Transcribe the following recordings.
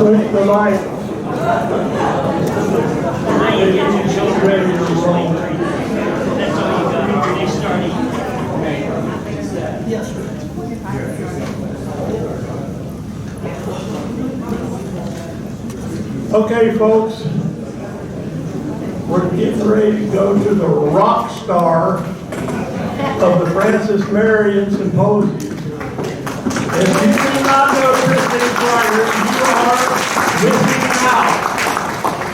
Push the light. Now you get your children ready to roll. That's all you got. They start eating. Yes. Okay, folks, we're getting ready to go to the rock star of the Francis Marion Symposium. If you do not know Christine Schreiber, you are missing out.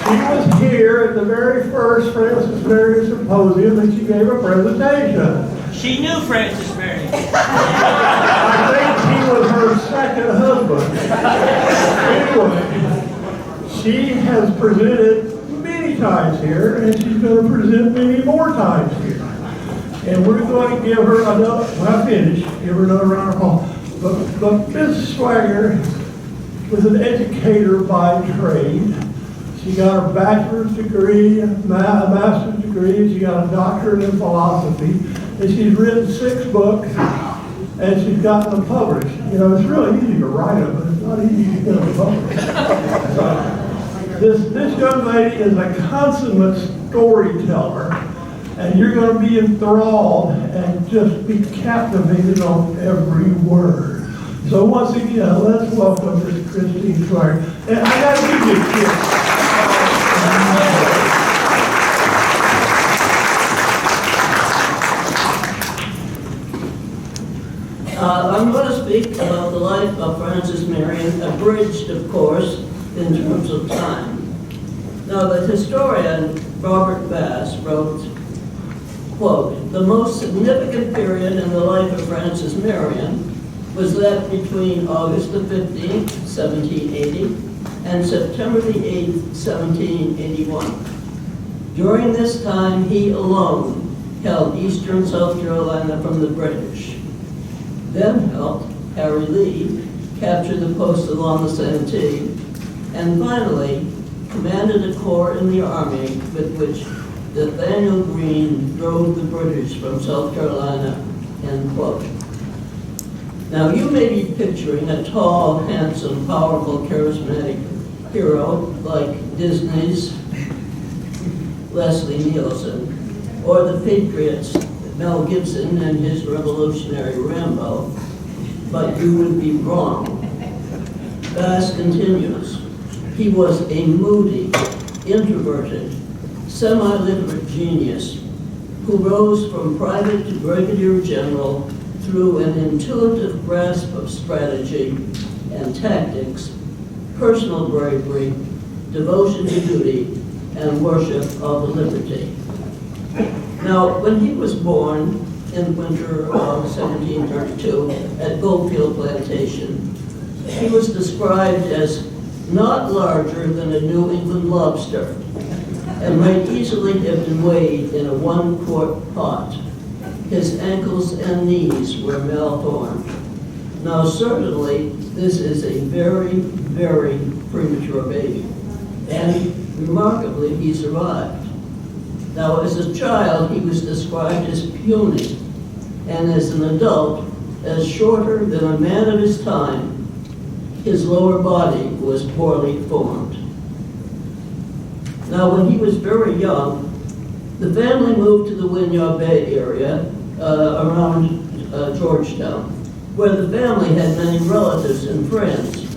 She was here at the very first Francis Marion Symposium and she gave a presentation. She knew Francis Marion. I think he was her second husband. Anyway, she has presented many times here, and she's going to present many more times here. And we're going to give her another, when I finish, give her another round of applause. But Ms. Swagger was an educator by trade. She got a bachelor's degree, a master's degree, she got a doctorate in philosophy, and she's written 6 books, and she's gotten them published. You know, it's really easy to write them, but it's not easy to get them published. So, this young lady is a consummate storyteller, and you're going to be enthralled and just be captivated on every word. So once again, let's welcome Miss Christine Schreiber. And I got to give you a kiss. I'm going to speak about the life of Francis Marion, abridged, of course, in terms of time. Now, the historian Robert Bass wrote, quote, "The most significant period in the life of Francis Marion was that between August the 15th, 1780, and September the 8th, 1781. During this time, he alone held eastern South Carolina from the British, then helped Harry Lee capture the post along the Santee, and finally commanded a corps in the army with which Nathaniel Greene drove the British from South Carolina," end quote. Now you may be picturing a tall, handsome, powerful, charismatic hero like Disney's Leslie Nielsen, or the Patriots' Mel Gibson and his revolutionary Rambo, but you would be wrong. Bass continues, "He was a moody, introverted, semi-literate genius who rose from private to brigadier general through an intuitive grasp of strategy and tactics, personal bravery, devotion to duty, and worship of liberty." Now, when he was born in winter of 1732 at Goldfield Plantation, he was described as not larger than a New England lobster and might easily have been weighed in a 1-quart pot. His ankles and knees were malformed. Now, certainly, this is a very, very premature baby, and remarkably, he survived. Now, as a child, he was described as puny, and as an adult, as shorter than a man of his time. His lower body was poorly formed. Now, when he was very young, the family moved to the Winyah Bay area around Georgetown, where the family had many relatives and friends.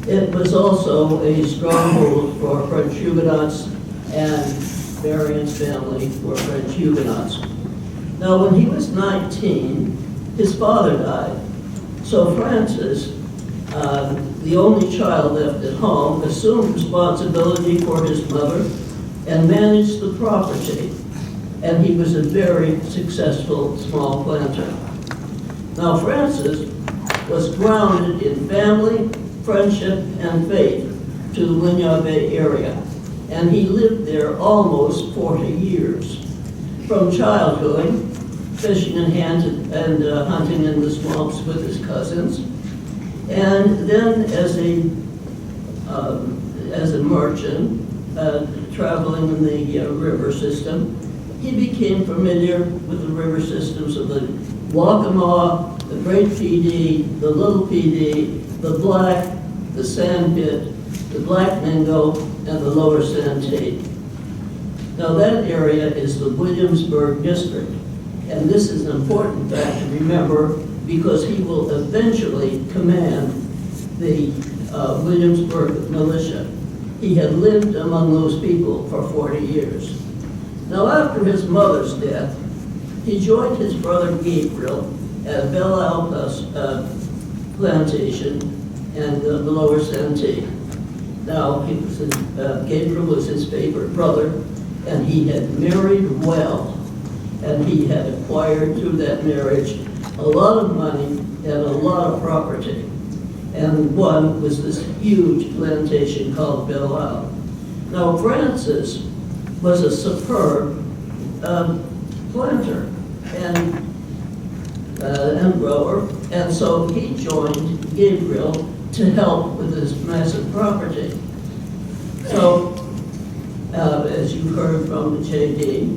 It was also a stronghold for French Huguenots, and Marion's family were French Huguenots. Now, when he was 19, his father died. So Francis, the only child left at home, assumed responsibility for his mother and managed the property. And he was a very successful small planter. Now, Francis was grounded in family, friendship, and faith to the Winyah Bay area. And he lived there almost 40 years. From childhood, fishing and hunting in the swamps with his cousins, and then as a merchant traveling in the river system, he became familiar with the river systems of the Waccamaw, the Great PD, the Little PD, the Black, the Sandpit, the Black Mingo, and the Lower Santee. Now that area is the Williamsburg district, and this is an important fact to remember because he will eventually command the Williamsburg militia. He had lived among those people for 40 years. Now after his mother's death, he joined his brother Gabriel at Belle Alpes plantation and the Lower Santee. Now, Gabriel was his favorite brother, and he had married well, and he had acquired through that marriage a lot of money and a lot of property. And one was this huge plantation called Belle Isle. Now, Francis was a superb planter and grower, and so he joined Gabriel to help with this massive property. So, as you heard from J.D.,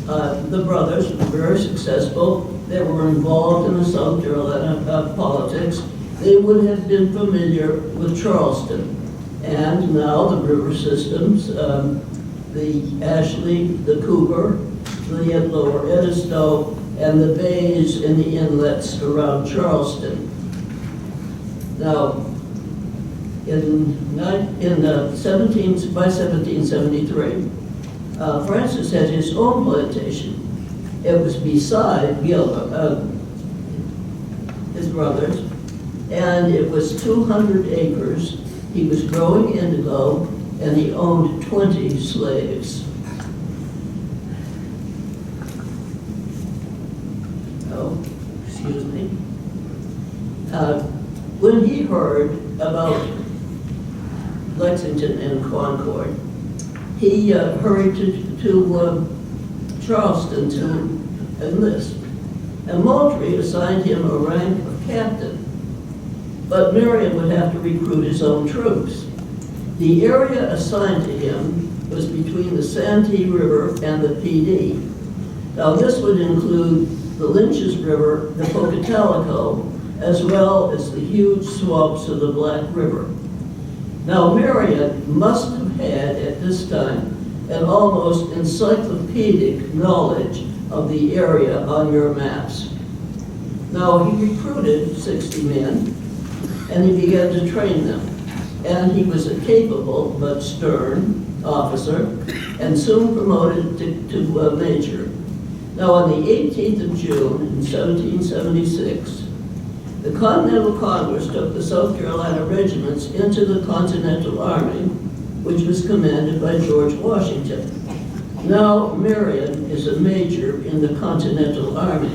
the brothers were very successful. They were involved in the South Carolina politics. They would have been familiar with Charleston. And now the river systems, the Ashley, the Cougar, the Lower Edisto, and the bays and the inlets around Charleston. Now, by 1773, Francis had his own plantation. It was beside his brother's, and it was 200 acres. He was growing indigo, and he owned 20 slaves. Oh, excuse me. When he heard about Lexington and Concord, he hurried to Charleston to enlist. And Moultrie assigned him a rank of captain, but Marion would have to recruit his own troops. The area assigned to him was between the Santee River and the PD. Now this would include the Lynch's River, the Pocatalico, as well as the huge swamps of the Black River. Now Marion must have had at this time an almost encyclopedic knowledge of the area on your maps. Now he recruited 60 men and he began to train them. And he was a capable but stern officer and soon promoted to major. Now on the 18th of June in 1776, the Continental Congress took the South Carolina regiments into the Continental Army, which was commanded by George Washington. Now Marion is a major in the Continental Army.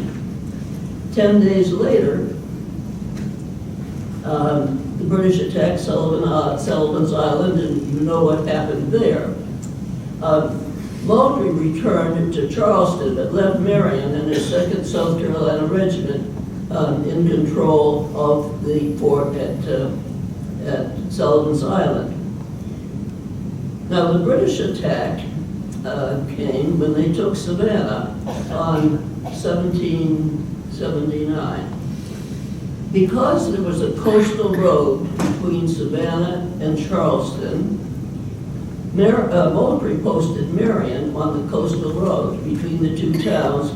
10 days later, the British attacked Sullivan's Island, and you know what happened there. Moultrie returned to Charleston, but left Marion and his 2nd South Carolina Regiment in control of the fort at Sullivan's Island. Now the British attack came when they took Savannah on 1779. Because there was a coastal road between Savannah and Charleston, Moultrie posted Marion on the coastal road between the two towns,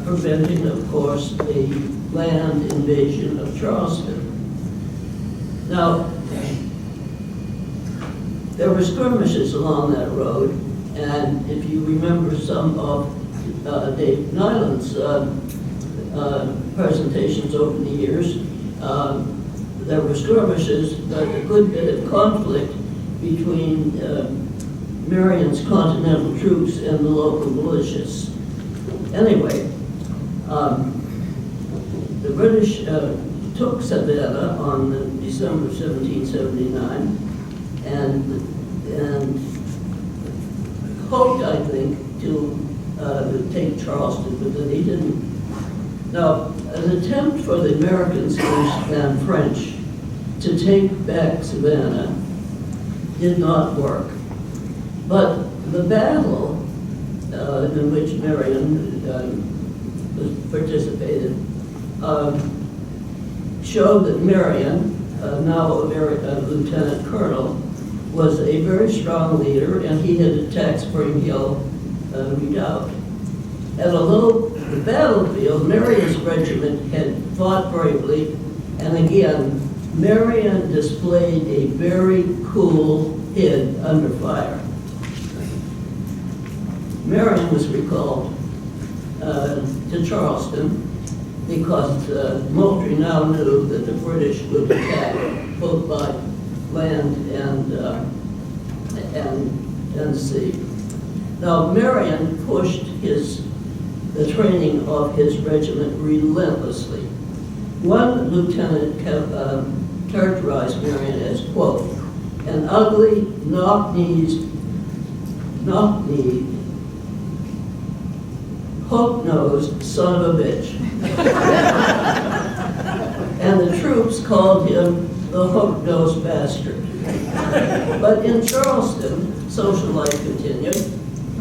preventing, of course, a land invasion of Charleston. Now, there were skirmishes along that road, and if you remember some of Dave Nyland's presentations over the years, there were skirmishes, a good bit of conflict between Marion's Continental troops and the local militias. Anyway, the British took Savannah on December 1779 and hoped, I think, to take Charleston, but then he didn't. Now, an attempt for the Americans and French to take back Savannah did not work. But the battle in which Marion participated showed that Marion, now a lieutenant colonel, was a very strong leader, and he had attacked Spring Hill Redoubt. And although the battlefield, Marion's regiment had fought bravely, and again, Marion displayed a very cool head under fire. Marion was recalled to Charleston because Moultrie now knew that the British would attack both by land and sea. Now, Marion pushed the training of his regiment relentlessly. One lieutenant characterized Marion as, quote, an ugly, knock-kneed, hook-nosed son of a bitch. And the troops called him the hook-nosed bastard. But in Charleston, social life continued,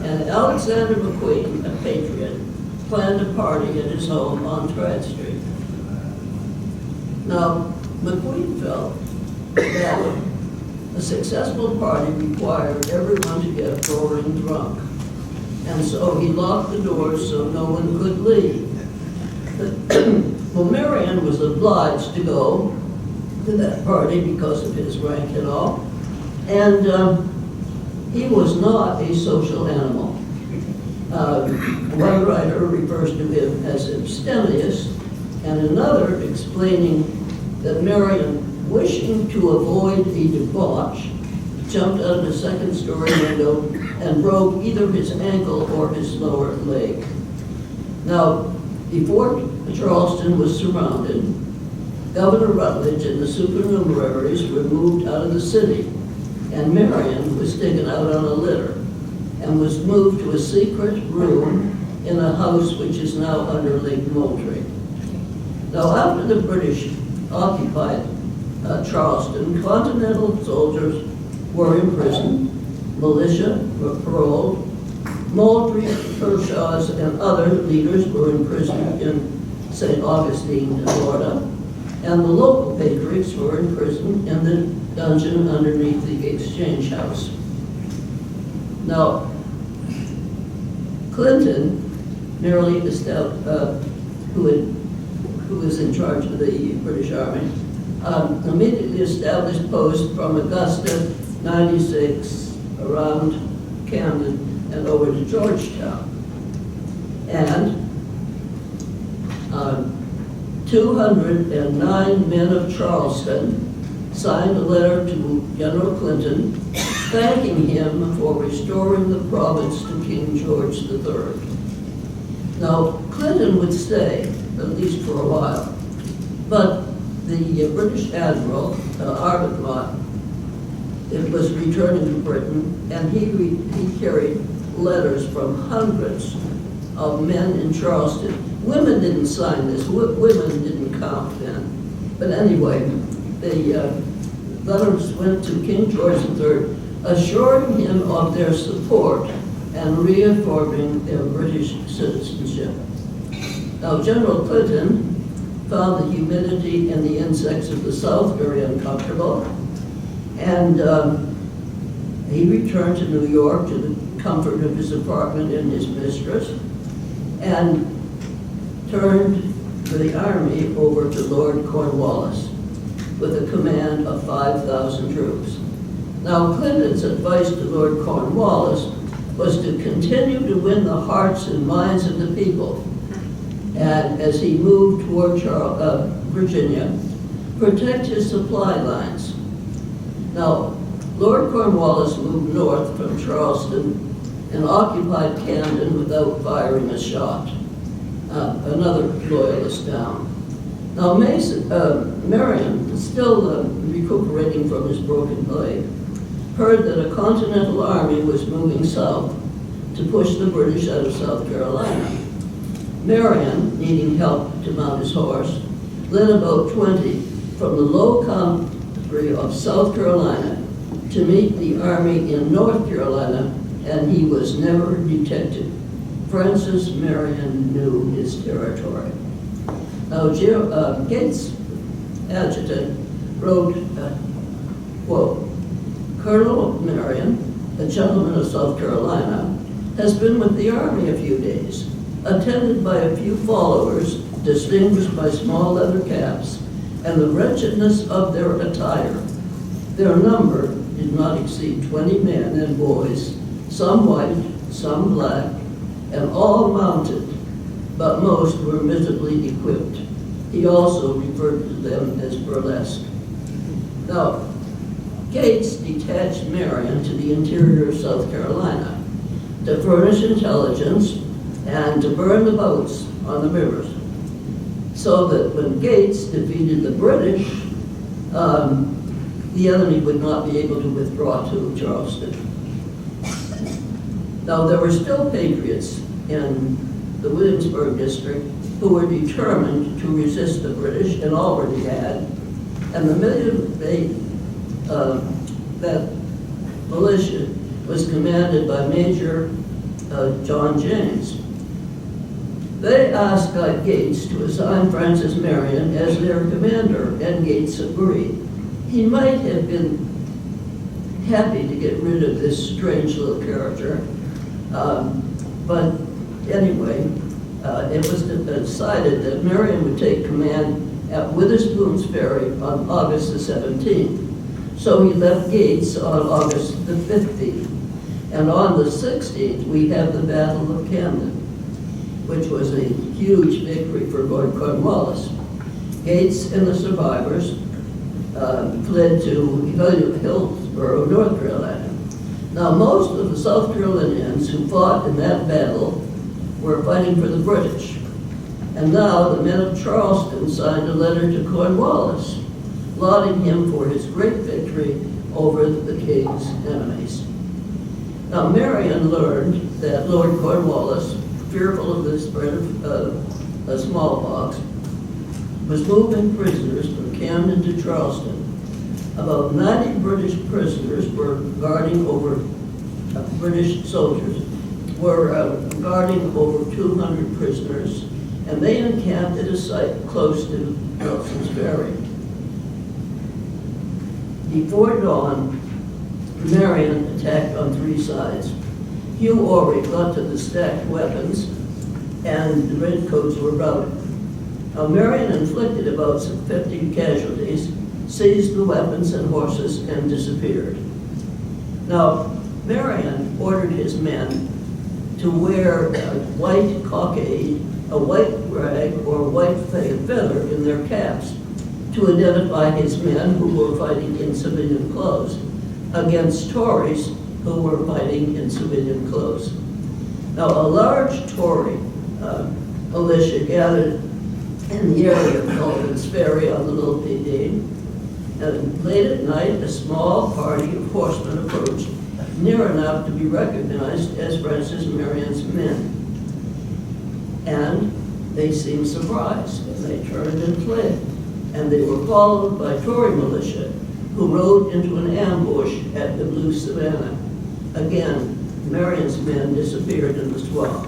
and Alexander McQueen, a patriot, planned a party at his home on Pratt Street. Now, McQueen felt that a successful party required everyone to get roaring drunk. And so he locked the doors so no one could leave. Well, Marion was obliged to go to that party because of his rank and all. And he was not a social animal. One writer refers to him as abstemious, and another explaining that Marion, wishing to avoid a debauch, jumped out of a second-story window and broke either his ankle or his lower leg. Now, before Charleston was surrounded, Governor Rutledge and the supernumeraries were moved out of the city, and Marion was taken out on a litter and was moved to a secret room in a house which is now under Lake Moultrie. Now, after the British occupied Charleston, Continental soldiers were imprisoned, militia were paroled, Moultrie, Kershaw's, and other leaders were imprisoned in St. Augustine, Florida, and the local patriots were imprisoned in the dungeon underneath the Exchange House. Now, Clinton merely established, who was in charge of the British Army, immediately established posts from Augusta, 96, around Camden, and over to Georgetown. And 209 men of Charleston signed a letter to General Clinton thanking him for restoring the province to King George III. Now, Clinton would stay, at least for a while, but the British Admiral, Arbuthnot, it was returning to Britain, and he carried letters from hundreds of men in Charleston. Women didn't sign this. Women didn't count then. But anyway, the letters went to King George III, assuring him of their support and reaffirming their British citizenship. Now, General Clinton found the humidity and the insects of the South very uncomfortable, and he returned to New York to the comfort of his apartment and his mistress, and turned the army over to Lord Cornwallis with a command of 5,000 troops. Now, Clinton's advice to Lord Cornwallis was to continue to win the hearts and minds of the people, and as he moved toward Virginia, protect his supply lines. Now, Lord Cornwallis moved north from Charleston and occupied Camden without firing a shot. Another loyalist down. Now, Marion, still recuperating from his broken leg, heard that a Continental Army was moving south to push the British out of South Carolina. Marion, needing help to mount his horse, led about 20 from the low country of South Carolina to meet the army in North Carolina, and he was never detected. Francis Marion knew his territory. Now, Gates' adjutant wrote, quote, Colonel Marion, a gentleman of South Carolina, has been with the Army a few days, attended by a few followers, distinguished by small leather caps, and the wretchedness of their attire. Their number did not exceed 20 men and boys, some white, some black, and all mounted, but most were miserably equipped. He also referred to them as burlesque. Now, Gates detached Marion to the interior of South Carolina to furnish intelligence and to burn the boats on the rivers, so that when Gates defeated the British, the enemy would not be able to withdraw to Charleston. Now, there were still patriots in the Williamsburg district who were determined to resist the British and already had, and that militia was commanded by Major John James. They asked Gates to assign Francis Marion as their commander, and Gates agreed. He might have been happy to get rid of this strange little character, but anyway, it was decided that Marion would take command at Witherspoon's Ferry on August the 17th. So he left Gates on August the 15th. And on the 16th, we have the Battle of Camden, which was a huge victory for Lord Cornwallis. Gates and the survivors fled to Hillsborough, North Carolina. Now, most of the South Carolinians who fought in that battle were fighting for the British. And now the men of Charleston signed a letter to Cornwallis, lauding him for his great victory over the king's enemies. Now, Marion learned that Lord Cornwallis, fearful of the spread of smallpox, was moving prisoners from Camden to Charleston. About 90 British prisoners were guarding over, British soldiers were guarding over 200 prisoners, and they encamped at a site close to Nelson's Ferry. Before dawn, Marion attacked on three sides. Hugh Orry got to the stacked weapons, and the redcoats were routed. Now, Marion inflicted about 50 casualties, seized the weapons and horses, and disappeared. Now, Marion ordered his men to wear a white cockade, a white rag, or a white feather in their caps to identify his men who were fighting in civilian clothes against Tories who were fighting in civilian clothes. Now, a large Tory militia gathered in the area of Sullivan's Ferry on the Little PD, and late at night, a small party of horsemen approached, near enough to be recognized as Francis Marion's men. And they seemed surprised, and they turned and fled. And they were followed by Tory militia, who rode into an ambush at the Blue Savannah. Again, Marion's men disappeared in the swamp.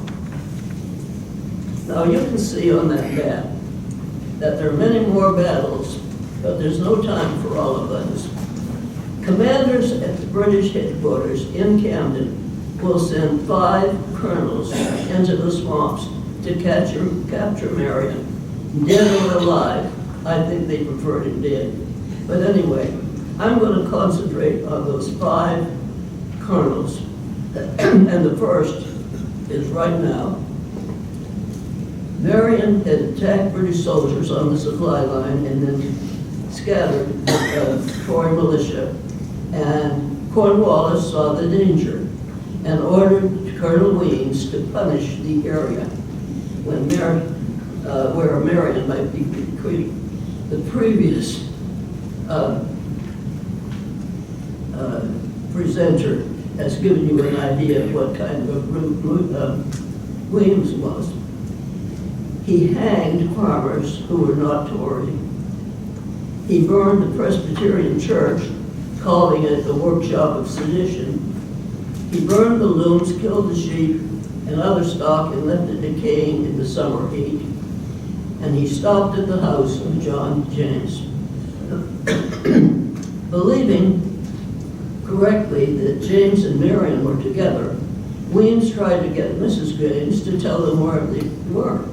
Now, you can see on that map that there are many more battles, but there's no time for all of those. Commanders at the British headquarters in Camden will send 5 colonels into the swamps to capture Marion, dead or alive. I think they preferred him dead. But anyway, I'm going to concentrate on those 5 colonels. And the first is right now. Marion had attacked British soldiers on the supply line and then scattered Tory militia. And Cornwallis saw the danger and ordered Colonel Weems to punish the area when where Marion might be retreating. The previous presenter has given you an idea of what kind of route Weems was. He hanged farmers who were not Tory. He burned the Presbyterian church, calling it the workshop of sedition. He burned the looms, killed the sheep and other stock, and left it decaying in the summer heat. And he stopped at the house of John James. Believing correctly that James and Marion were together, Weems tried to get Mrs. James to tell them where they were.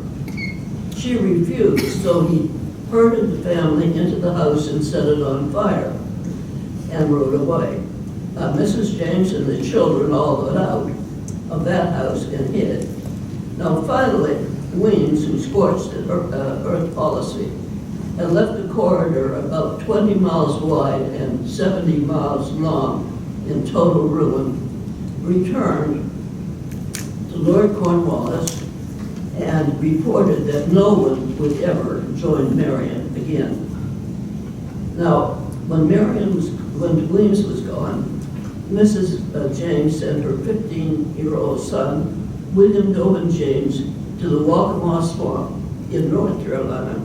She refused, so he herded the family into the house and set it on fire and rode away. Mrs. James and the children all got out of that house and hid. Now finally, Weems, who scorched the earth policy, and left the corridor about 20 miles wide and 70 miles long in total ruin, returned to Lord Cornwallis and reported that no one would ever join Marion again. Now, when Weems was gone, Mrs. James sent her 15-year-old son, William Dobin James, to the Waccamaw Swamp in North Carolina,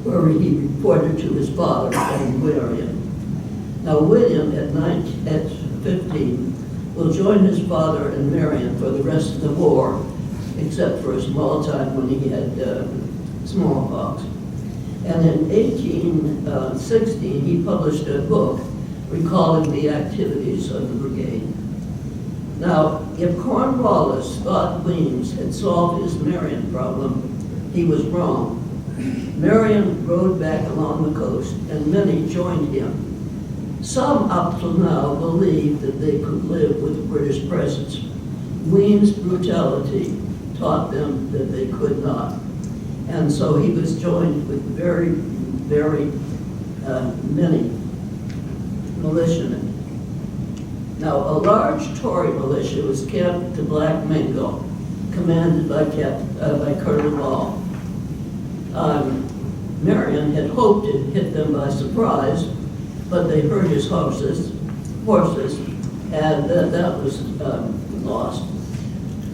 where he reported to his father and Marion. Now, William, at 15, will join his father and Marion for the rest of the war, except for a small time when he had smallpox. And in 1816, he published a book recalling the activities of the brigade. Now, if Cornwallis thought Weems had solved his Marion problem, he was wrong. Marion rode back along the coast, and many joined him. Some up till now believed that they could live with the British presence. Weems' brutality taught them that they could not. And so he was joined with very, very many militiamen. Now, a large Tory militia was camped to Black Mingo, commanded by Colonel Ball. Marion had hoped to hit them by surprise, but they hurt his horses, and that was lost.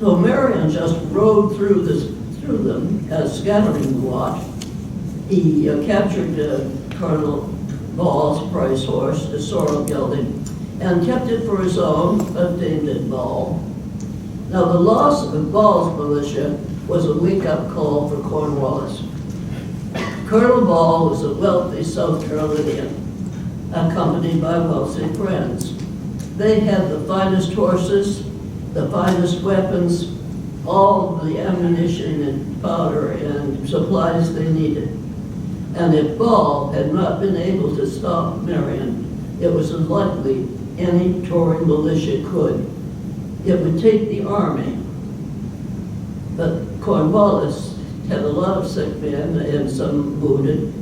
So Marion just rode through them as scattering watch. He captured Colonel Ball's prize horse, the sorrel gelding, and kept it for his own, but named it Ball. Now, the loss of Ball's militia was a wake-up call for Cornwallis. Colonel Ball was a wealthy South Carolinian, accompanied by wealthy friends. They had the finest horses, the finest weapons, all the ammunition and powder and supplies they needed. And if Ball had not been able to stop Marion, it was unlikely any Tory militia could. It would take the army. But Cornwallis had a lot of sick men and some wounded,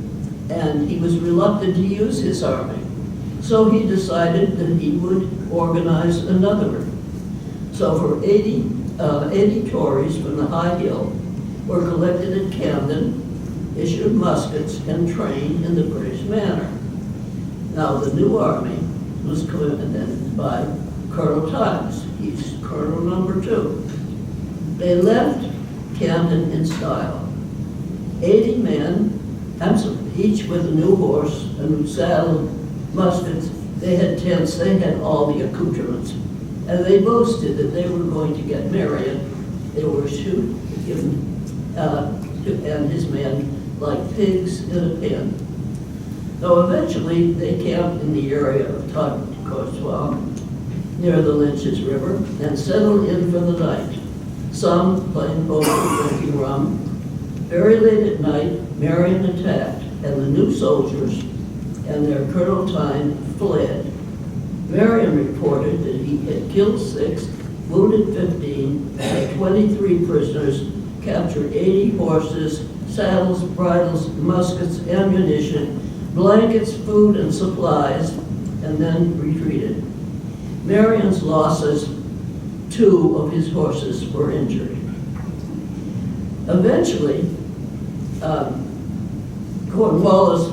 and he was reluctant to use his army. So he decided that he would organize another. So for 80 Tories from the High Hill were collected at Camden, issued muskets, and trained in the British manner. Now, the new army was commanded by Colonel Times. He's Colonel number 2. They left Camden in style. 80 men, each with a new horse, a new saddle, muskets. They had tents, they had all the accoutrements. And they boasted that they were going to get Marion. They were shooting him and his men like pigs in a pen. So eventually they camped in the area of Totcourt Swamp near the Lynch's River and settled in for the night. Some playing poker, drinking rum. Very late at night, Marion attacked, and the new soldiers and their Colonel Tyne fled. Marion reported that he had killed 6, wounded 15, had 23 prisoners, captured 80 horses, saddles, bridles, muskets, ammunition, blankets, food, and supplies, and then retreated. Marion's losses, 2 of his horses were injured. Eventually, Cornwallis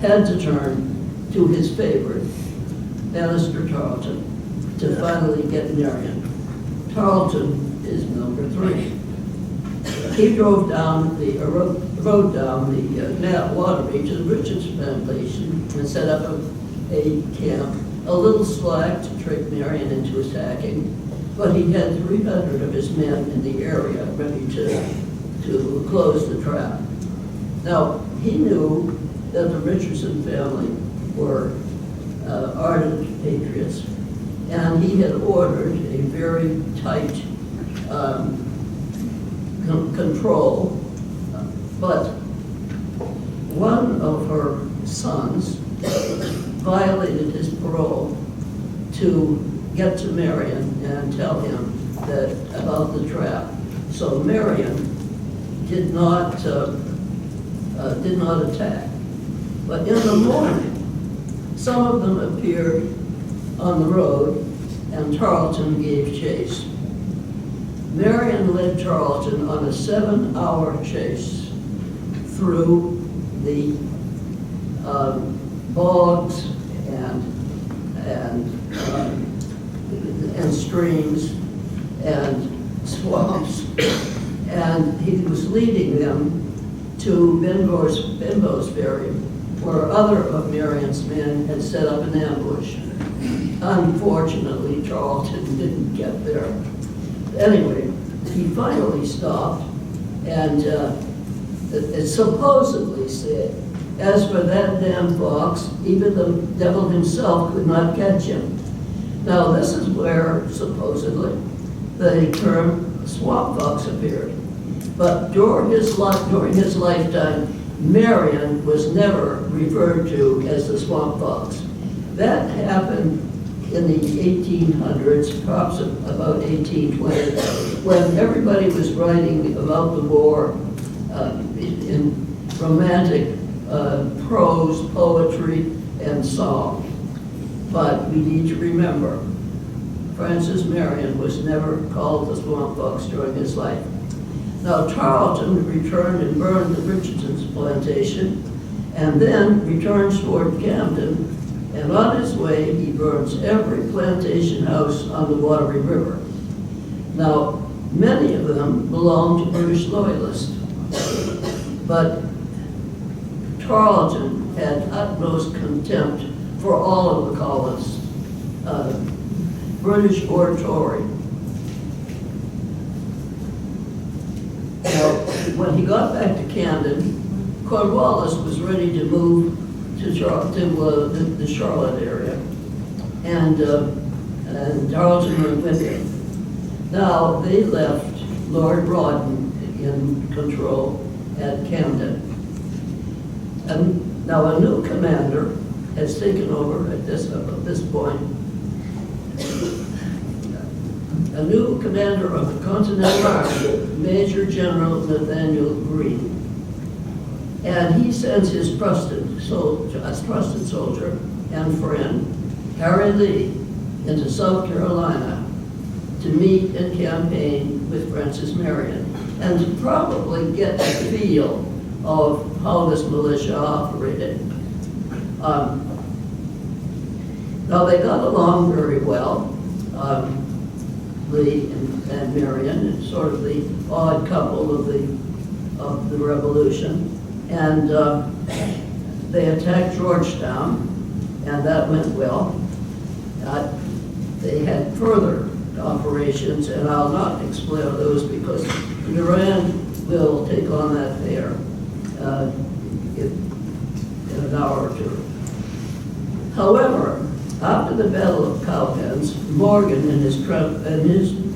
had to turn to his favorite, Bannister Tarleton, to finally get Marion. Tarleton is number 3. He rode down the Nat Waterby to the Richards plantation and set up a camp, a little slack to trick Marion into attacking, but he had 300 of his men in the area ready to close the trap. Now, he knew that the Richardson family were ardent Patriots, and he had ordered a very tight control, but one of her sons violated his parole to get to Marion and tell him that about the trap. So Marion did not attack. But in the morning, some of them appeared on the road, and Tarleton gave chase. Marion led Tarleton on a 7-hour chase through the bogs and streams and swamps, and he was leading them to Bimbo's Ferry, where other of Marion's men had set up an ambush. Unfortunately, Tarleton didn't get there. Anyway, he finally stopped, and it supposedly said, "As for that damn fox, even the devil himself could not catch him." Now, this is where, supposedly, the term swamp fox appeared. But during his lifetime, Marion was never referred to as the swamp fox. That happened in the 1800s, perhaps about 1820, when everybody was writing about the war in romantic prose, poetry, and song. But we need to remember, Francis Marion was never called the swamp fox during his life. Now, Tarleton returned and burned the Richardson's plantation, and then returns toward Camden, and on his way, he burns every plantation house on the Wateree River. Now, many of them belonged to British loyalists, but Tarleton had utmost contempt for all of the colonists, British or Tory. Now, when he got back to Camden, Cornwallis was ready to move to the Charlotte area, and Tarleton went with him. Now, they left Lord Rawdon in control at Camden. And now a new commander has taken over at this point. A new commander of the Continental Army, Major General Nathaniel Greene. And he sends his trusted soldier and friend, Harry Lee, into South Carolina to meet and campaign with Francis Marion, and to probably get a feel of how this militia operated. Now, they got along very well, Lee and Marion, sort of the odd couple of the Revolution. And they attacked Georgetown, and that went well. They had further operations, and I'll not explain those because Durand will take on that there in an hour or two. However, after the Battle of Cowpens, Morgan and his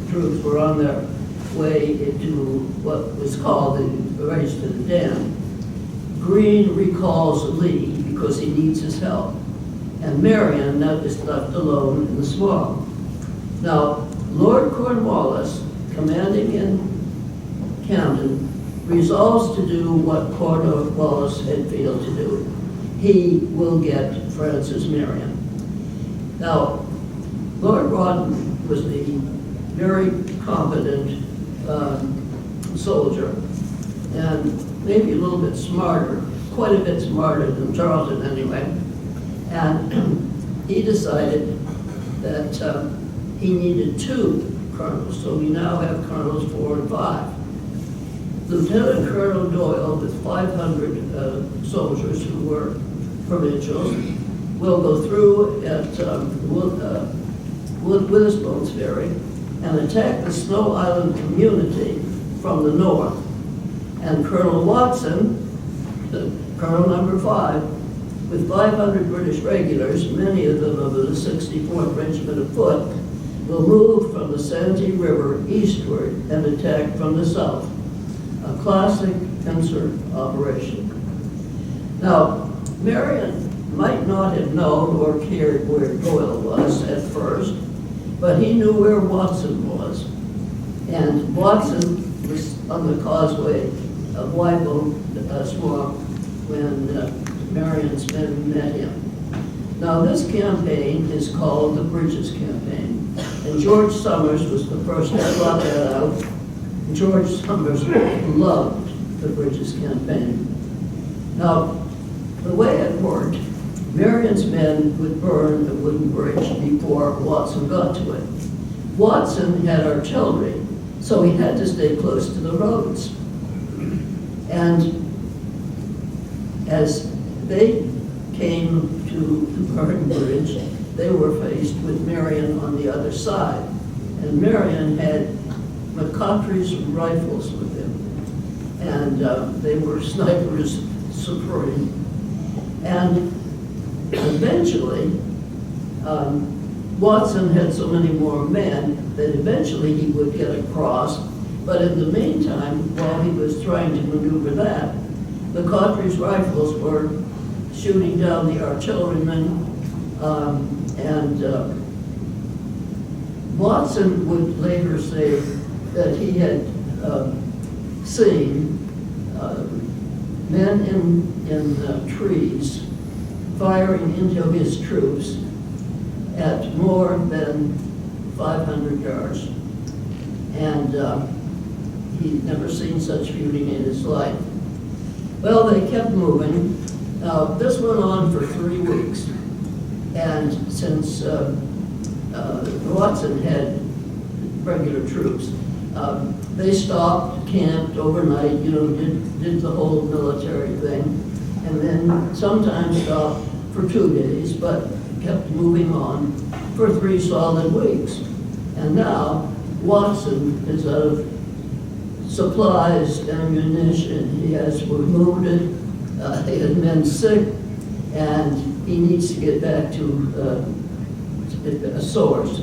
troops were on their way into what was called the race to the dam. Greene recalls Lee because he needs his help, and Marion now is left alone in the swamp. Now, Lord Cornwallis, commanding in Camden, resolves to do what Cornwallis had failed to do. He will get Francis Marion. Now, Lord Rawdon was a very competent soldier, and maybe a little bit smarter, quite a bit smarter than Tarleton anyway. And he decided that he needed 2 colonels, so we now have Colonels 4 and 5. Lieutenant Colonel Doyle, with 500 soldiers who were provincials, will go through at Witherspoon's Ferry and attack the Snow Island community from the north. And Colonel Watson, Colonel number 5, with 500 British regulars, many of them of the 64th Regiment of Foot, will move from the Santee River eastward and attack from the south. A classic pincer operation. Now, Marion might not have known or cared where Doyle was at first, but he knew where Watson was. And Watson was on the causeway of Wyville Swamp when Marion's men met him. Now, this campaign is called the Bridges Campaign, and George Summers was the first to plot that out. George Summers loved the Bridges Campaign. Now, the way it worked, Marion's men would burn the wooden bridge before Watson got to it. Watson had artillery, so he had to stay close to the roads. And as they came to the burning bridge, they were faced with Marion on the other side. And Marion had McCaughtry's rifles with him. And they were snipers supreme. And eventually, Watson had so many more men that eventually he would get across. But in the meantime, while he was trying to maneuver that, McCaughtry's rifles were shooting down the artillerymen, and Watson would later say that he had seen men in trees firing into his troops at more than 500 yards. And he'd never seen such beauty in his life. Well, they kept moving. This went on for 3 weeks. And since Watson had regular troops, they stopped, camped overnight, did the whole military thing, and then sometimes stopped for 2 days, but kept moving on for 3 solid weeks. And now Watson is out of supplies, ammunition, he has wounded, he had men sick, and he needs to get back to a source.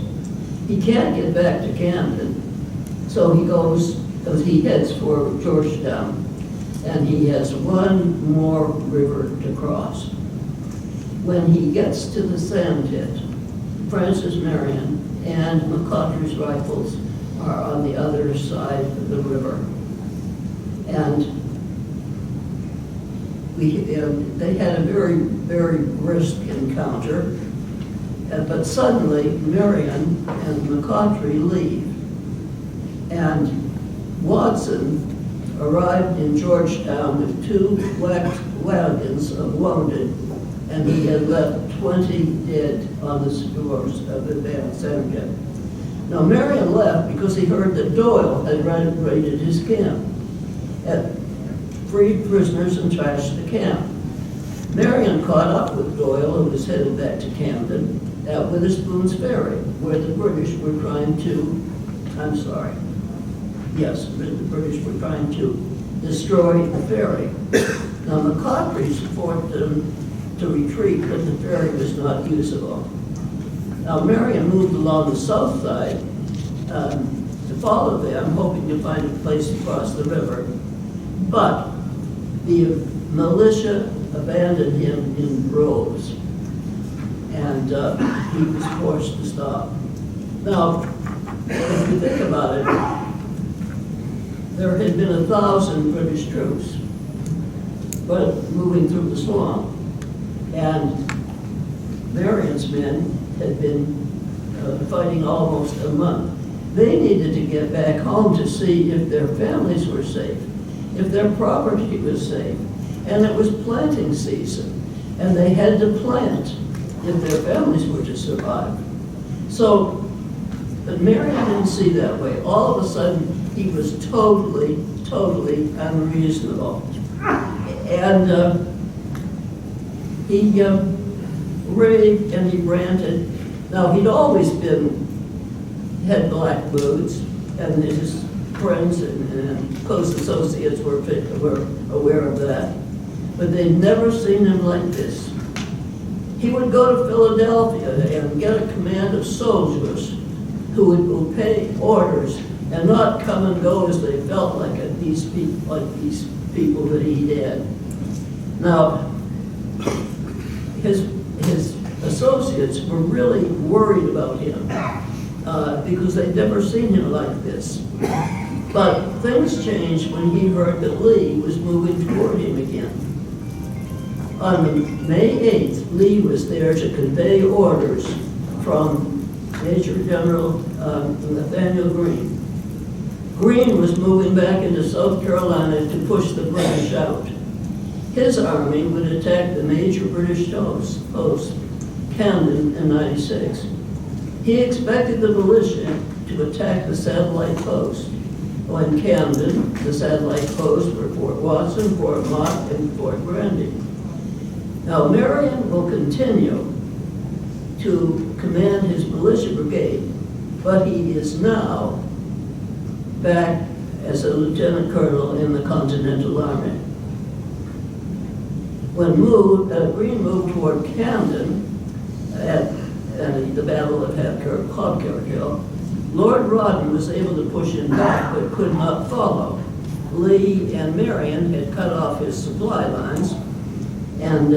He can't get back to Camden, so he heads for Georgetown, and he has one more river to cross. When he gets to the sand pit, Francis Marion and McCaughtry's rifles are on the other side of the river. And they had a very, very brisk encounter, but suddenly Marion and McCaughtry leave. And Watson arrived in Georgetown with 2 wagons of wounded, and he had left 20 dead on the shores of the sand pit. Now, Marion left because he heard that Doyle had raided his camp, had freed prisoners and trashed the camp. Marion caught up with Doyle, who was headed back to Camden, at Witherspoon's Ferry, where the British were trying to, the British were trying to destroy the ferry. Now, McCaughtry supported them to retreat, but the ferry was not usable. Now, Marion moved along the south side to follow them, hoping to find a place to cross the river. But the militia abandoned him in droves, and he was forced to stop. Now, if you think about it, there had been 1,000 British troops but moving through the swamp, and Marion's men had been fighting almost a month. They needed to get back home to see if their families were safe, if their property was safe, and it was planting season, and they had to plant if their families were to survive. So, but Marion didn't see that way. All of a sudden, he was totally unreasonable. And he raved and he ranted. Now, he'd always had black boots, and his friends and close associates were aware of that. But they'd never seen him like this. He would go to Philadelphia and get a command of soldiers who would obey orders and not come and go as they felt like these people that he had. Now, his associates were really worried about him because they'd never seen him like this. But things changed when he heard that Lee was moving toward him again. On May 8th, Lee was there to convey orders from Major General Nathaniel Greene. Greene was moving back into South Carolina to push the British out. His army would attack the major British post, Camden, in '96. He expected the militia to attack the satellite post. In Camden, the satellite posts were Fort Watson, Fort Mott, and Fort Granby. Now, Marion will continue to command his militia brigade, but he is now back as a lieutenant colonel in the Continental Army. When Greene moved toward Camden at the Battle of Hobkirk Hill, Lord Rawdon was able to push him back but could not follow. Lee and Marion had cut off his supply lines, and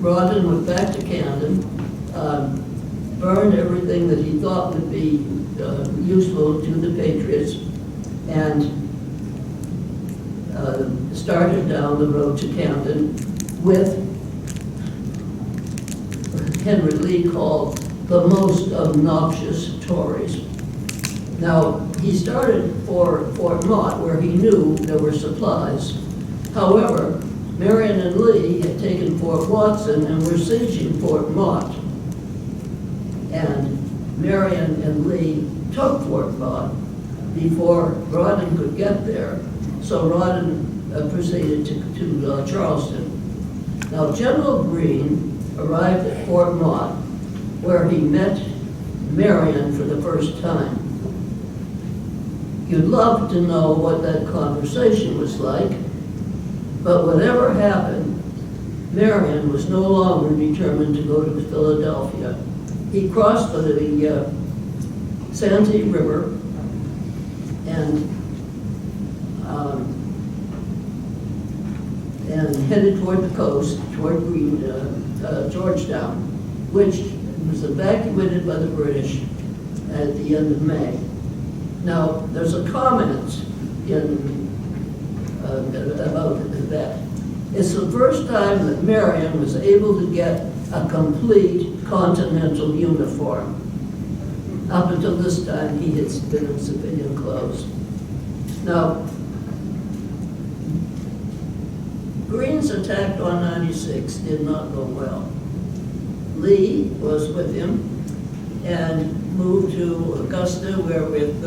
Rawdon went back to Camden, burned everything that he thought would be useful to the Patriots, and started down the road to Camden with Henry Lee called the most obnoxious Tories. Now, he started for Fort Mott, where he knew there were supplies. However, Marion and Lee had taken Fort Watson and were sieging Fort Mott. And Marion and Lee took Fort Mott before Rawdon could get there. So Rawdon proceeded to Charleston. Now, General Greene arrived at Fort Mott, where he met Marion for the first time. You'd love to know what that conversation was like, but whatever happened, Marion was no longer determined to go to Philadelphia. He crossed the Santee River and headed toward the coast, toward Georgetown, which was evacuated by the British at the end of May. Now, there's a comment about that. It's the first time that Marion was able to get a complete continental uniform. Up until this time, he had been in civilian clothes. Now, Greene's attack on 96 did not go well. Lee was with him and moved to Augusta, where with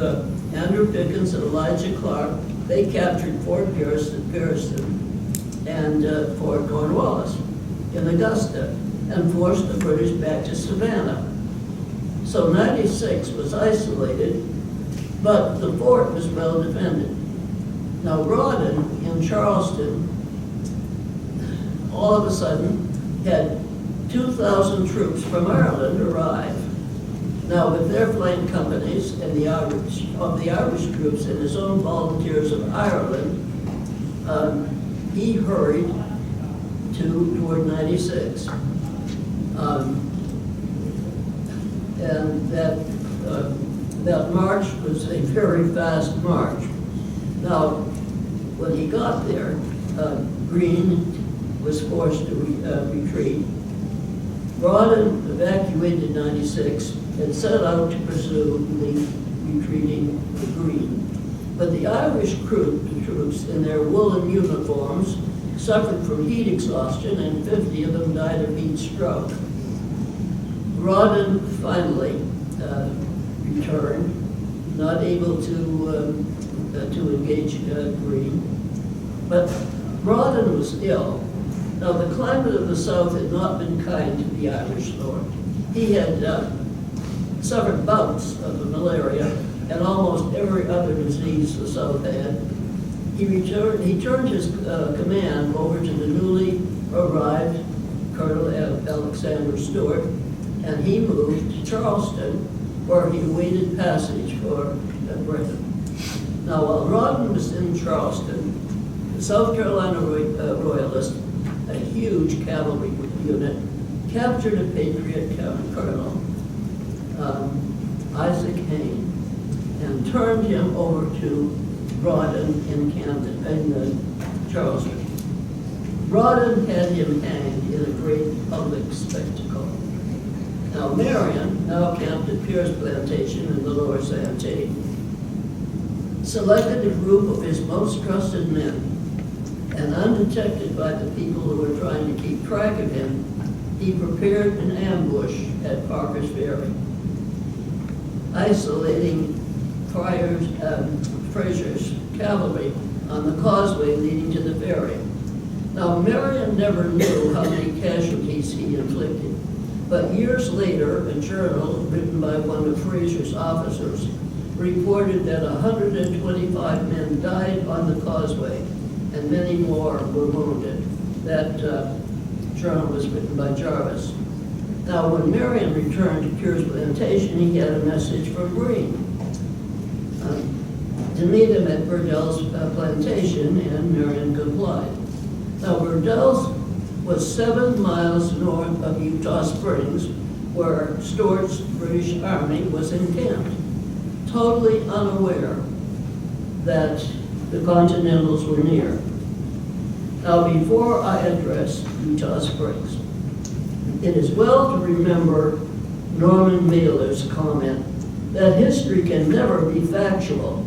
Andrew Pickens and Elijah Clark, they captured Fort Garrison and Fort Cornwallis in Augusta and forced the British back to Savannah. So 96 was isolated, but the fort was well defended. Now, Rawdon in Charleston all of a sudden had 2,000 troops from Ireland arrive. Now, with their flank companies and the Irish troops and his own volunteers of Ireland, he hurried toward 96. And that march was a very fast march. Now, when he got there, Greene was forced to retreat. Rawdon evacuated 96 and set out to pursue the retreating Greene. But the Irish troops in their woolen uniforms suffered from heat exhaustion, and 50 of them died of heat stroke. Rawdon finally returned, not able to engage Greene. But Rawdon was ill. Now, the climate of the South had not been kind to the Irish lord. He had suffered bouts of the malaria and almost every other disease the South had. He turned his command over to the newly arrived, Colonel Alexander Stewart, and he moved to Charleston, where he awaited passage for Britain. Now, while Rawdon was in Charleston, the South Carolina Royalists, a huge cavalry unit, captured a Patriot colonel, Isaac Hayne, and turned him over to Rawdon in Charleston. Rawdon had him hanged in a great public spectacle. Now, Marion, now camped at Pierce Plantation in the Lower Santee, selected a group of his most trusted men, and undetected by the people who were trying to keep track of him, he prepared an ambush at Parker's Ferry, isolating Frazier's cavalry on the causeway leading to the ferry. Now, Marion never knew how many casualties he inflicted, but years later, a journal written by one of Frazier's officers reported that 125 men died on the causeway, and many more were wounded. That journal was written by Jarvis. Now, when Marion returned to Pierce Plantation, he had a message from Greene to meet him at Burdell's plantation, and Marion complied. Now, Burdell's was 7 miles north of Utah Springs, where Stuart's British Army was encamped, totally unaware that the Continentals were near. Now, before I address Utah Springs, it is well to remember Norman Mailer's comment that history can never be factual,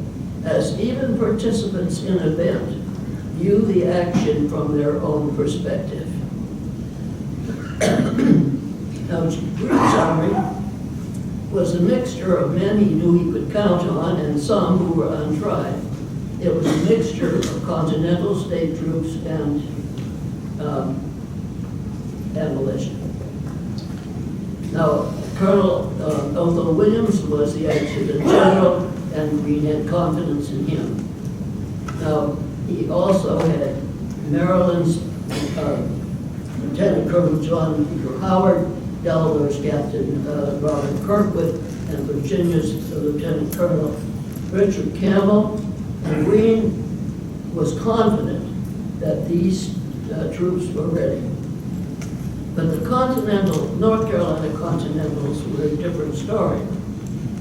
as even participants in an event view the action from their own perspective. Now, Greene's army was a mixture of men he knew he could count on and some who were untried. It was a mixture of Continental state troops and militia. Now, Colonel Otho Williams was the adjutant general, and Greene had confidence in him. Now, he also had Maryland's Lieutenant Colonel John Peter Howard, Delaware's Captain Robert Kirkwood, and Virginia's Lieutenant Colonel Richard Campbell. And Greene was confident that these troops were ready. But the North Carolina Continentals were a different story.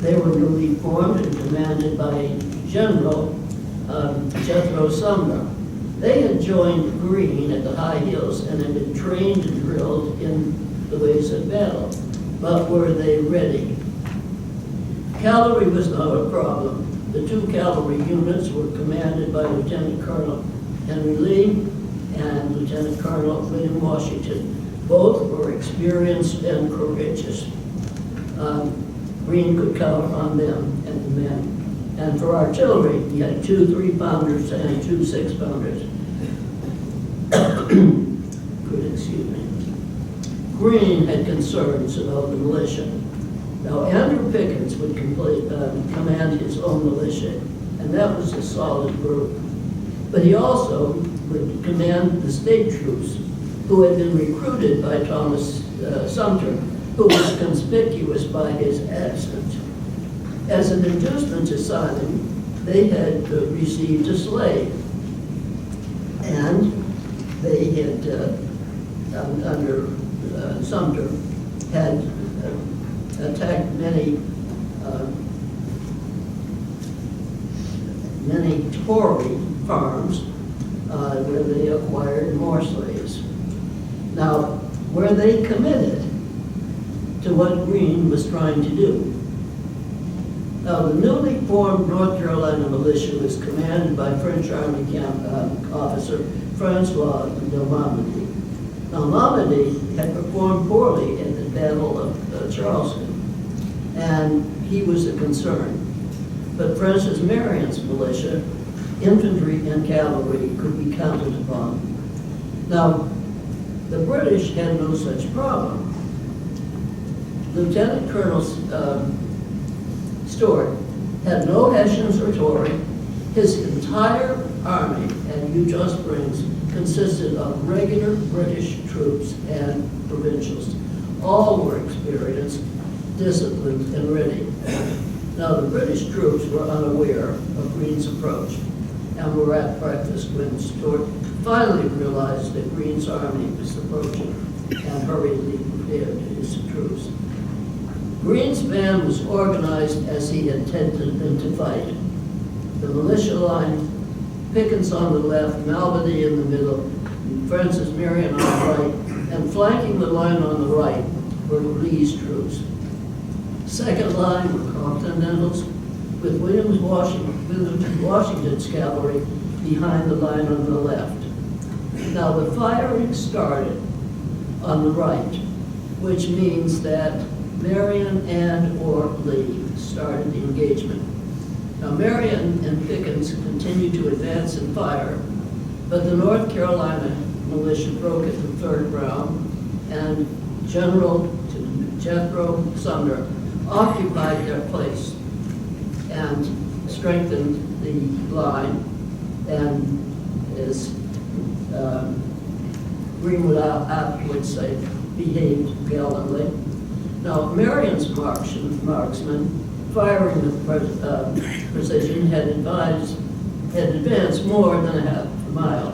They were newly formed and commanded by General Jethro Sumner. They had joined Greene at the high hills and had been trained and drilled in the ways of battle. But were they ready? Cavalry was not a problem. The 2 cavalry units were commanded by Lieutenant Colonel Henry Lee and Lieutenant Colonel William Washington. Both were experienced and courageous. Greene could count on them and the men. And for artillery, he had 2 3-pounders and 2 6-pounders. Excuse me. Greene had concerns about the militia. Now, Andrew Pickens would command his own militia, and that was a solid group. But he also would command the state troops, who had been recruited by Thomas Sumter, who was conspicuous by his accent. As an inducement to signing, they had received a slave, and they had, under Sumter, had attacked many Tory farms where they acquired more slaves. Now, were they committed to what Greene was trying to do? Now, the newly formed North Carolina militia was commanded by French Army officer Francois de Malmedy. Now, Malmedy had performed poorly in the Battle of Charleston, and he was a concern. But Francis Marion's militia, infantry and cavalry, could be counted upon. Now, the British had no such problem. Lieutenant Colonel Stuart had no Hessians or Tory. His entire army at Utah Springs consisted of regular British troops and provincials. All were experienced, disciplined, and ready. Now, the British troops were unaware of Greene's approach and were at breakfast when Stuart finally realized that Greene's army was approaching and hurriedly prepared his troops. Greene's band was organized as he intended them to fight. The militia line, Pickens on the left, Malbody in the middle, Francis Marion on the right, and flanking the line on the right were Lee's troops. Second line were Continentals, with Washington's cavalry behind the line on the left. Now the firing started on the right, which means that Marion and or Lee started the engagement. Now Marion and Pickens continued to advance and fire, but the North Carolina militia broke at the third round, and General Jethro Sumner occupied their place and strengthened the line, and as Greenwood afterwards say, behaved gallantly. Now, Marion's marksmen, firing with precision, had advanced more than a half a mile.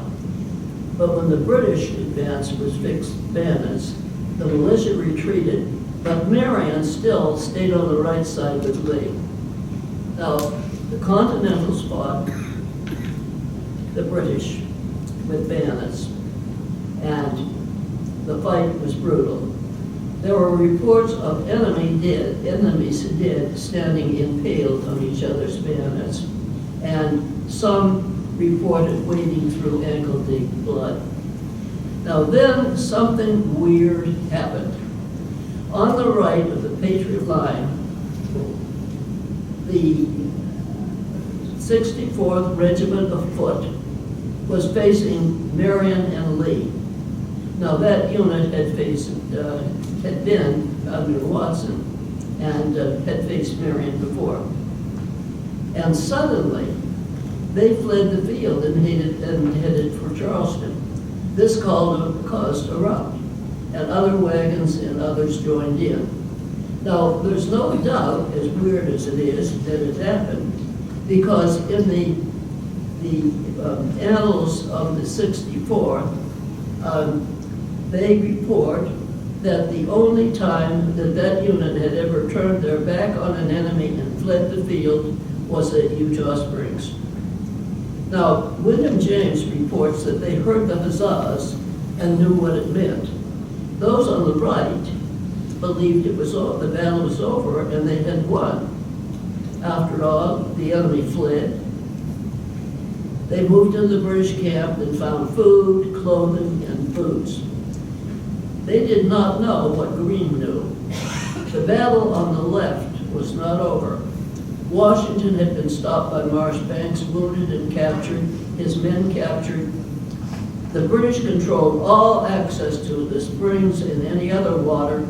But when the British advance was fixed bayonets, the militia retreated, but Marion still stayed on the right side with Lee. Now, the Continentals fought the British with bayonets, and the fight was brutal. There were reports of enemies dead standing impaled on each other's bayonets, and some reported wading through ankle-deep blood. Now then, something weird happened. On the right of the Patriot line, the 64th Regiment of Foot was facing Marion and Lee. Now that unit had been under Watson and had faced Marion before. And suddenly, they fled the field and headed for Charleston. This caused a rout, and other wagons and others joined in. Now, there's no doubt, as weird as it is, that it happened, because in the annals of the 64th, they report that the only time that unit had ever turned their back on an enemy and fled the field was at Eutaw Springs. Now, William James reports that they heard the huzzas and knew what it meant. Those on the right believed the battle was over and they had won. After all, the enemy fled. They moved into the British camp and found food, clothing, and boots. They did not know what Greene knew. The battle on the left was not over. Washington had been stopped by Marchbanks, wounded and captured, his men captured. The British controlled all access to the springs and any other water.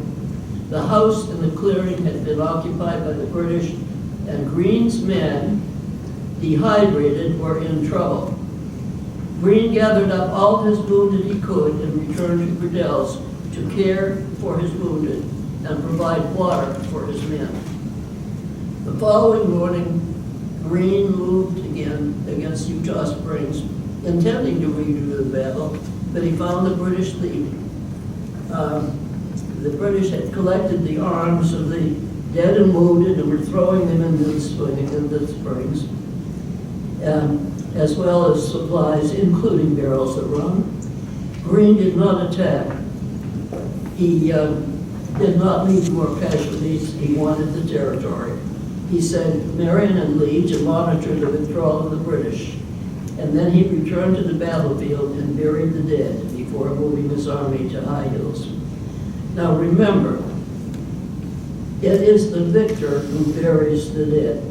The house in the clearing had been occupied by the British, and Greene's men, dehydrated, were in trouble. Greene gathered up all his wounded he could and returned to Gridell's to care for his wounded and provide water for his men. The following morning, Greene moved again against Eutaw Springs, intending to redo the battle, but he found the British leaving. The British had collected the arms of the dead and wounded and were throwing them into the springs, as well as supplies, including barrels of rum. Greene did not attack. He did not need more casualties. He wanted the territory. He sent Marion and Lee to monitor the withdrawal of the British, and then he returned to the battlefield and buried the dead before moving his army to High Hills. Now remember, it is the victor who buries the dead.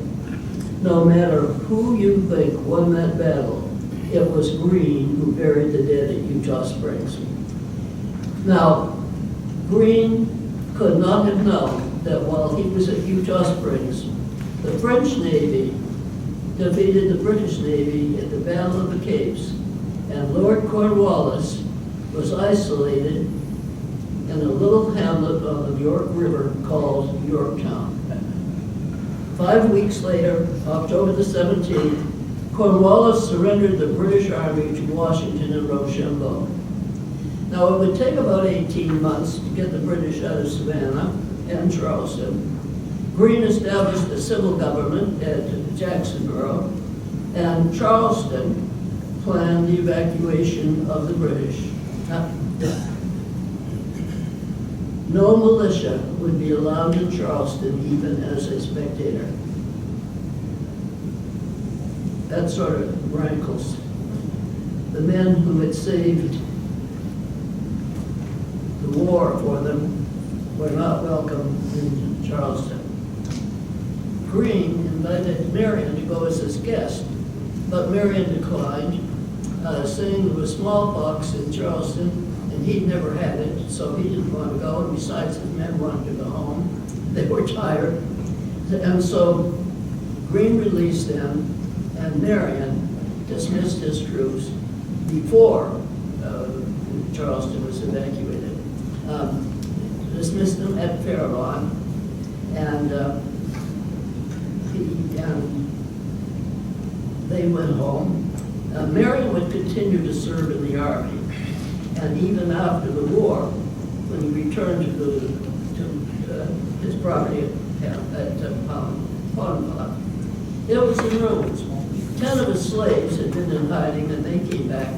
No matter who you think won that battle, it was Greene who buried the dead at Eutaw Springs. Now, Greene could not have known that while he was at Eutaw Springs, the French Navy defeated the British Navy at the Battle of the Capes and Lord Cornwallis was isolated in a little hamlet on the York River called Yorktown. 5 weeks later, October the 17th, Cornwallis surrendered the British Army to Washington and Rochambeau. Now, it would take about 18 months to get the British out of Savannah and Charleston. Greene established a civil government at Jacksonboro, and Charleston planned the evacuation of the British. No militia would be allowed in Charleston, even as a spectator. That sort of rankles. The men who had saved the war for them were not welcome in Charleston. Greene invited Marion to go as his guest, but Marion declined, saying there was smallpox in Charleston, and he'd never had it, so he didn't want to go, and besides, his men wanted to go home. They were tired. And so Greene released them, and Marion dismissed his troops before Charleston was evacuated. Dismissed them at Fairlawn, and they went home. Marion would continue to serve in the Army, and even after the war, when he returned to his property at Pontotoc, it was in ruins. 10 of his slaves had been in hiding, and they came back.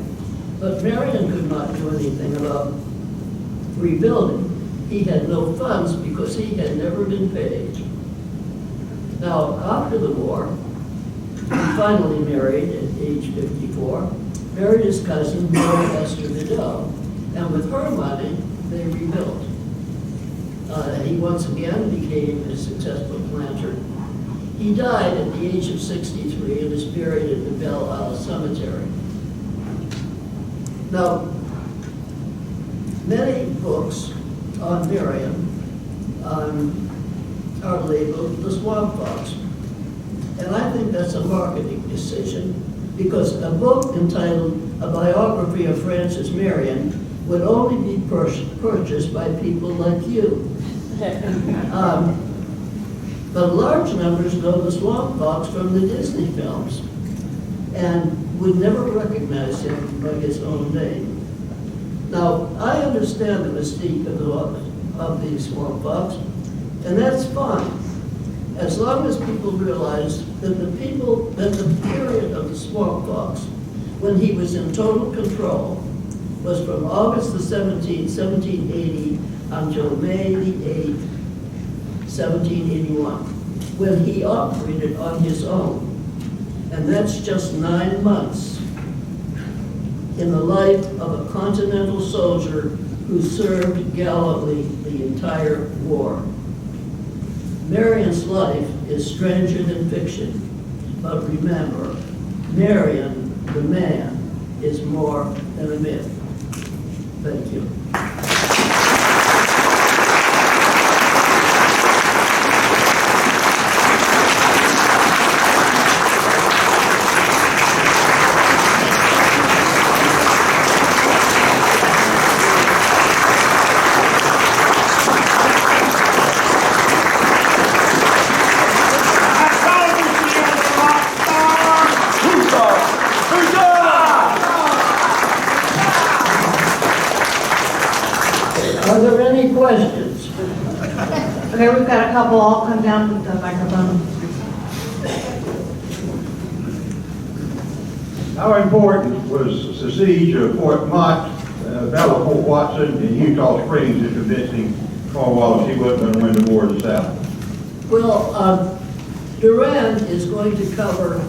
But Marion could not do anything about rebuilding. He had no funds because he had never been paid. Now, after the war, he finally married at age 54, married his cousin, Mary Esther Vidal, and with her money, they rebuilt. He once again became a successful planter. He died at the age of 63 and is buried in the Belle Isle Cemetery. Now, many books on Marion are labeled the Swamp Fox. And I think that's a marketing decision, because a book entitled A Biography of Francis Marion would only be purchased by people like you. But large numbers know the Swamp Fox from the Disney films and would never recognize him by his own name. Now, I understand the mystique of the Swamp Fox, and that's fine, as long as people realize that the period of the Swamp Fox, when he was in total control, was from August the 17th, 1780, until May the 8th, 1781, when he operated on his own. And that's just 9 months in the life of a continental soldier who served gallantly the entire war. Marion's life is stranger than fiction, but remember, Marion, the man, is more than a myth. Thank you. Are there any questions? Okay, we've got a couple. I'll come down with the microphone. How important was the siege of Fort Mott, Battle of Fort Watson, and Utah Springs in convincing Cornwallis he wasn't going to win the war to the South? Well, Durand is going to cover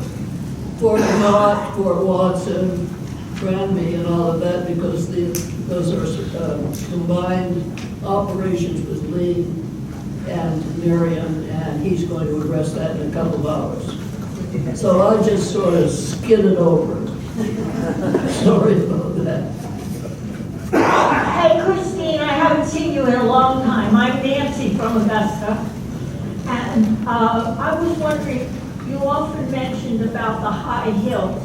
Fort Mott, Fort Watson, Granby, and all of that, because those are combined operations with Lee and Marion, and he's going to address that in a couple of hours. So I just sort of skidded over. Sorry about that. Hey, Christine, I haven't seen you in a long time. I'm Nancy from Augusta. And I was wondering, you often mentioned about the high hills.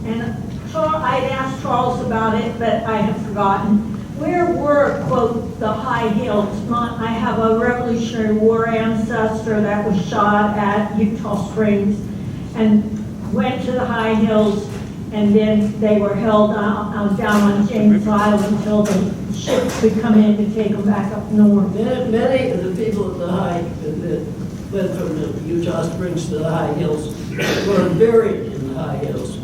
And I'd asked Charles about it, but I have forgotten. Where were, quote, the high hills? I have a Revolutionary War ancestor that was shot at Utah Springs and went to the high hills, and then they were held down on James Island until the ships could come in to take them back up north. Many of the people at the high, that went from the Utah Springs to the high hills, were buried in the high hills.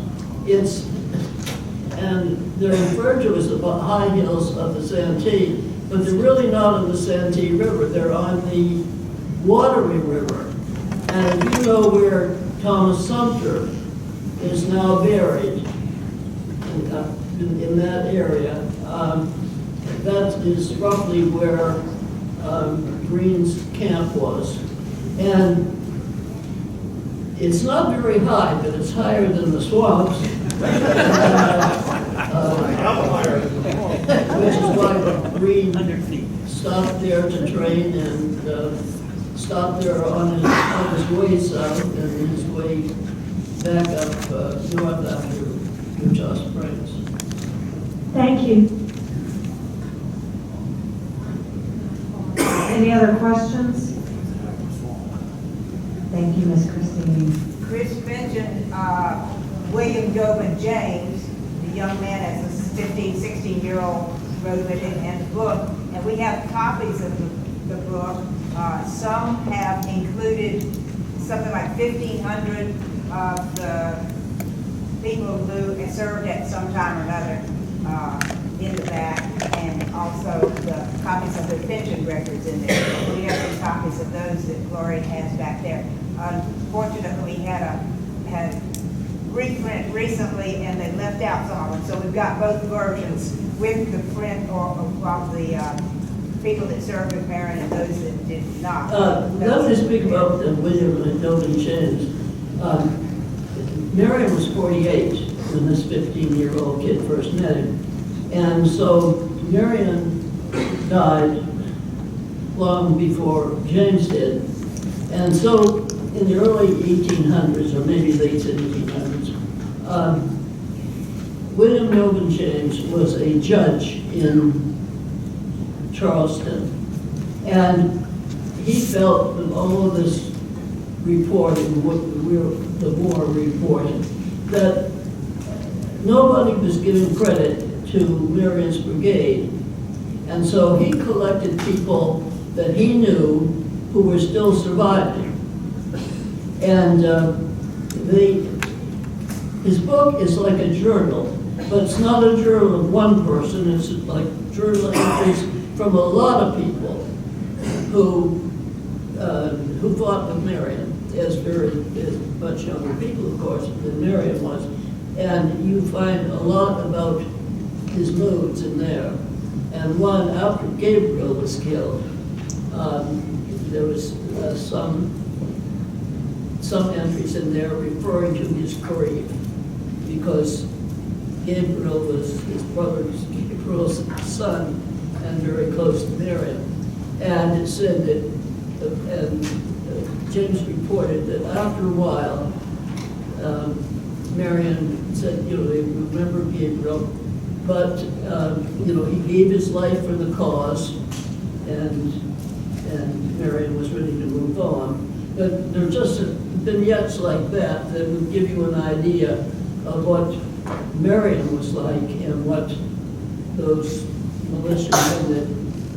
And they're referred to as the high hills of the Santee, but they're really not on the Santee River. They're on the Wateree River. And if you know where Thomas Sumter is now buried, in that area, that is roughly where Green's camp was. And it's not very high, but it's higher than the swamps. Which is why Green stopped there to train and stopped there on his way south and his way back up north after Utah Springs. Thank you. Any other questions? Thank you, Ms. Christine. Chris mentioned William Goban James, the young man as a 15, 16-year-old wrote it in the book, and we have copies of the book. Some have included something like 1,500 of the people who had served at some time or another in the back, and also the copies of the pension records in there. We have some copies of those that Gloria has back there. Unfortunately, we had a reprint recently, and they left out some of them. So we've got both versions with the print of the people that served with Marion and those that did not. Let me speak about William and Goban James. Marion was 48 when this 15-year-old kid first met him. And so Marion died long before James did. And so in the early 1800s, or maybe late 1700s, William Goban James was a judge in Charleston. And he felt that all of this reporting, the war reporting, that nobody was giving credit to Marion's brigade. And so he collected people that he knew who were still surviving. And his book is like a journal, but it's not a journal of one person. It's like journal entries from a lot of people who fought with Marion, as much younger people, of course, than Marion was. And you find a lot about his moods in there. And one, after Gabriel was killed, there was some entries in there referring to his grief, because Gabriel was his brother's son and very close to Marion. And it said that, James reported that after a while, Marion said, they remember Gabriel, but, he gave his life for the cause, and Marion was ready to move on. But there are just vignettes like that that would give you an idea of what Marion was like and what those militiamen that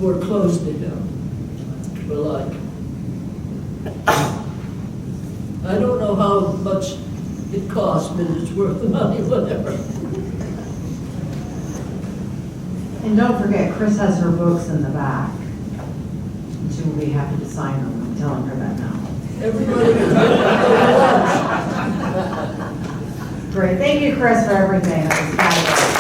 were close to him were like. I don't know how much it costs, but it's worth the money, whatever. And don't forget, Chris has her books in the back. And she will be happy to sign them. I'm telling her that now. Everybody can get lunch. Great. Thank you, Chris, for everything. That was fabulous.